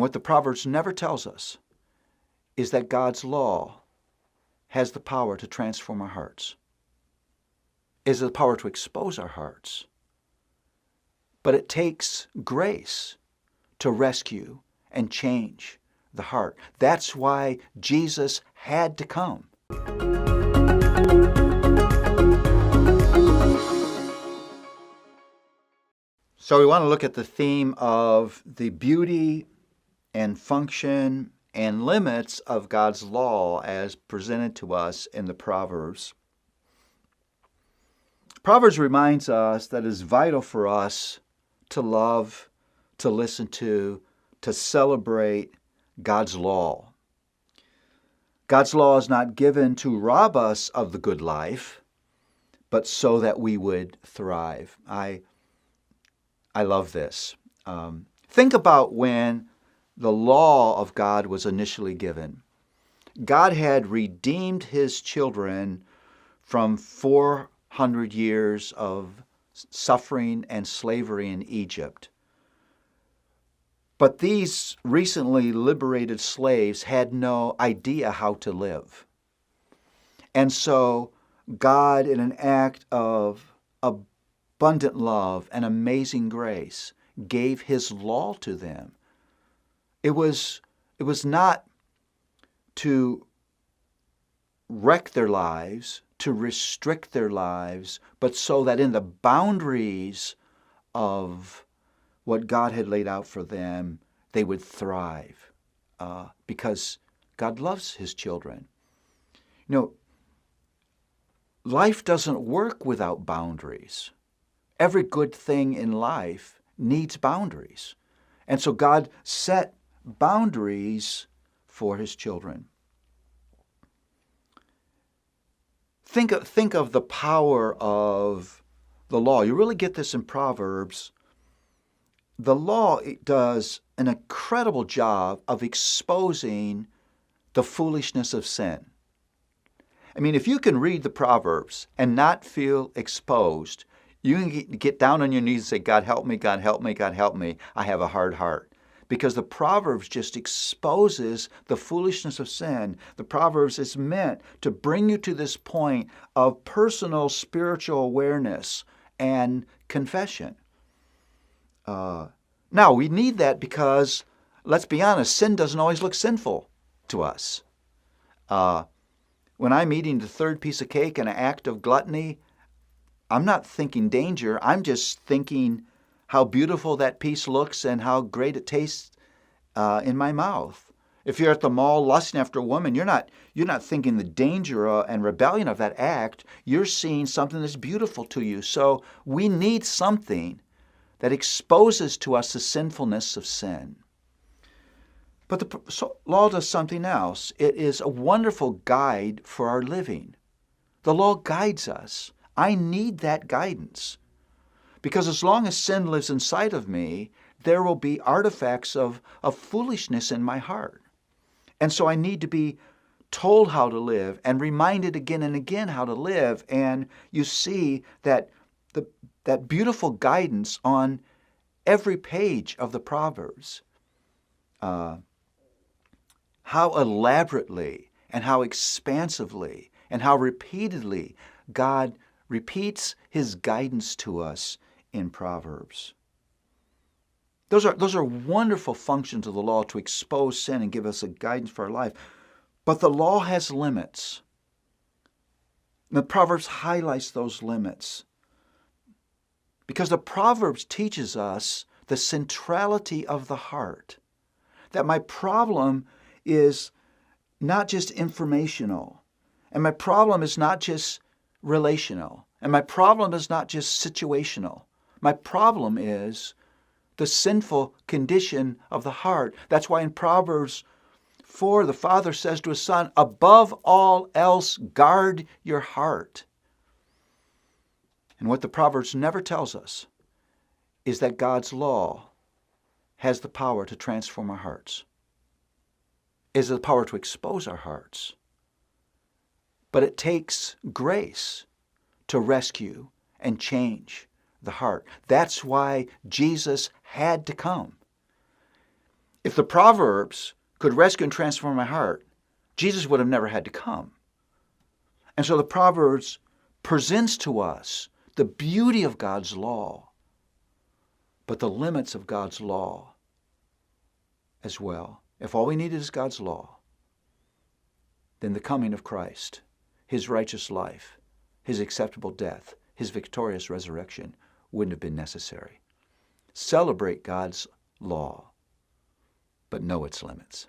And what the Proverbs never tells us is that God's law has the power to transform our hearts, is the power to expose our hearts. But it takes grace to rescue and change the heart. That's why Jesus had to come. So we want to look at the theme of the beauty and function and limits of God's law as presented to us in the Proverbs. Proverbs reminds us that it is vital for us to love, to listen to celebrate God's law. God's law is not given to rob us of the good life, but so that we would thrive. I love this. Think about when the law of God was initially given. God had redeemed his children from 400 years of suffering and slavery in Egypt. But these recently liberated slaves had no idea how to live. And so God, in an act of abundant love and amazing grace, gave his law to them. It was not to wreck their lives, to restrict their lives, but so that in the boundaries of what God had laid out for them, they would thrive, because God loves his children. You know, life doesn't work without boundaries. Every good thing in life needs boundaries. And so God set boundaries for his children. Think of the power of the law. You really get this in Proverbs. The law does an incredible job of exposing the foolishness of sin. I mean, if you can read the Proverbs and not feel exposed, you can get down on your knees and say, God help me, God help me, God help me. I have a hard heart. Because the Proverbs just exposes the foolishness of sin. The Proverbs is meant to bring you to this point of personal spiritual awareness and confession. Now, we need that because, let's be honest, sin doesn't always look sinful to us. When I'm eating the third piece of cake in an act of gluttony, I'm not thinking danger. I'm just thinking how beautiful that piece looks and how great it tastes in my mouth. If you're at the mall lusting after a woman, you're not thinking the danger and rebellion of that act. You're seeing something that's beautiful to you. So we need something that exposes to us the sinfulness of sin. But the law does something else. It is a wonderful guide for our living. The law guides us. I need that guidance. Because as long as sin lives inside of me, there will be artifacts of foolishness in my heart. And so I need to be told how to live and reminded again and again how to live. And you see that that beautiful guidance on every page of the Proverbs. How elaborately and how expansively and how repeatedly God repeats his guidance to us in Proverbs. Those are wonderful functions of the law to expose sin and give us a guidance for our life. But the law has limits. The Proverbs highlights those limits. Because the Proverbs teaches us the centrality of the heart. That my problem is not just informational. And my problem is not just relational. And my problem is not just situational. My problem is the sinful condition of the heart. That's why in Proverbs 4, the father says to his son, above all else, guard your heart. And what the Proverbs never tells us is that God's law has the power to transform our hearts, is the power to expose our hearts. But it takes grace to rescue and change the heart. That's why Jesus had to come. If the Proverbs could rescue and transform my heart, Jesus would have never had to come. And so the Proverbs presents to us the beauty of God's law, but the limits of God's law as well. If all we needed is God's law, then the coming of Christ, his righteous life, his acceptable death, his victorious resurrection wouldn't have been necessary. Celebrate God's law, but know its limits.